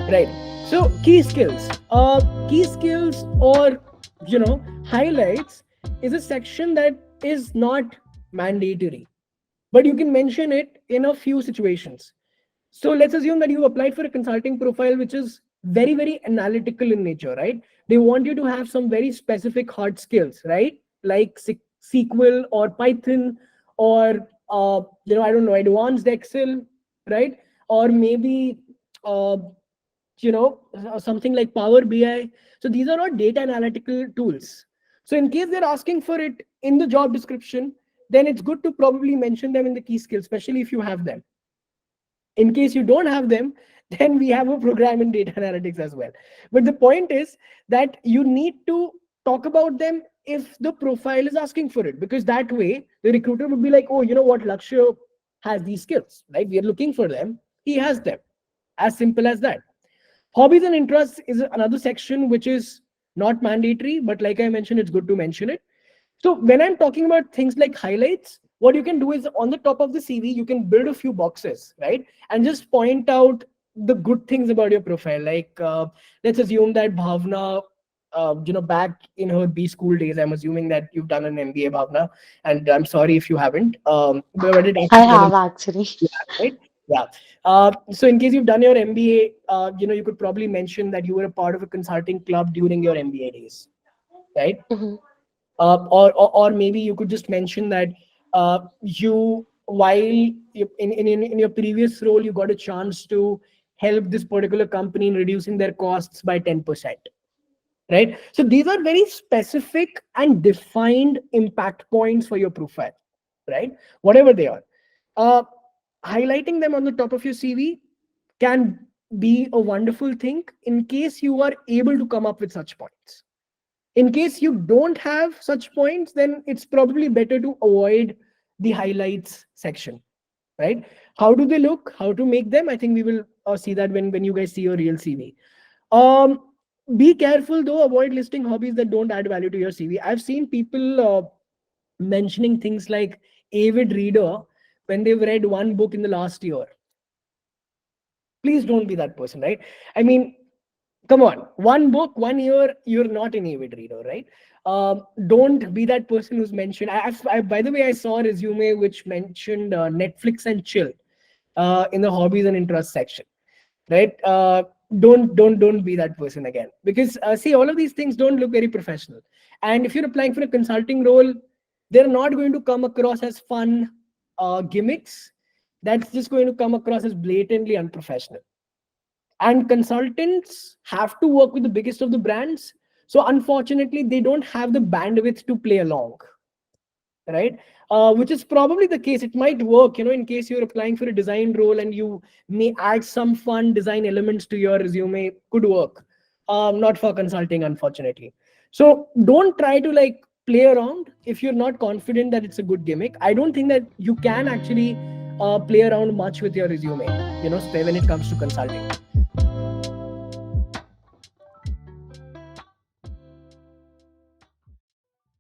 Right. So key skills or highlights is a section that is not mandatory, but you can mention it in a few situations. So let's assume that you applied for a consulting profile which is very, very analytical in nature, right? They want you to have some very specific hard skills, right? Like SQL or Python or I don't know, advanced Excel, right? Or maybe uh, something like Power BI. So these are all data analytical tools. So in case they're asking for it in the job description, then it's good to probably mention them in the key skills, especially if you have them. In case you don't have them, then we have a program in data analytics as well. But the point is that you need to talk about them if the profile is asking for it, because that way the recruiter would be like, oh, you know what, Lakshya has these skills, right? We are looking for them, he has them. As simple as that. Hobbies and interests is another section which is not mandatory, but like I mentioned, it's good to mention it. So when I'm talking about things like highlights, what you can do is on the top of the CV, you can build a few boxes, right? And just point out the good things about your profile. Like let's assume that Bhavna, back in her B school days, I'm assuming that you've done an MBA, Bhavna, and I'm sorry if you haven't. But it I actually have actually. right? Yeah. So in case you've done your MBA, you could probably mention that you were a part of a consulting club during your MBA days, right? Mhm. Or maybe you could just mention that you while in your previous role you got a chance to help this particular company in reducing their costs by 10%, right? So these are very specific and defined impact points for your profile, right? Whatever they are. uh, Highlighting them on the top of your CV can be a wonderful thing in case you are able to come up with such points. In case you don't have such points, then it's probably better to avoid the highlights section, right? How do they look? How to make them? I think we will see that when you guys see your real CV. Um, be careful though. Avoid listing hobbies that don't add value to your CV. I've seen people mentioning things like avid reader when they've read one book in the last year. Please don't be that person, right? I mean, come on, one book, 1 year, you're not an avid reader, right? Don't be that person who's mentioned. By the way, I saw a resume which mentioned Netflix and chill in the hobbies and interests section, right? Don't be that person again, because see, all of these things don't look very professional. And if you're applying for a consulting role, they're not going to come across as fun gimmicks. That's just going to come across as blatantly unprofessional. And consultants have to work with the biggest of the brands, so unfortunately they don't have the bandwidth to play along, right? Which is probably the case. It might work, in case you're applying for a design role and you may add some fun design elements to your resume, could work. Not for consulting, unfortunately. So don't try to like play around if you're not confident that it's a good gimmick. I don't think that you can actually play around much with your resume, when it comes to consulting.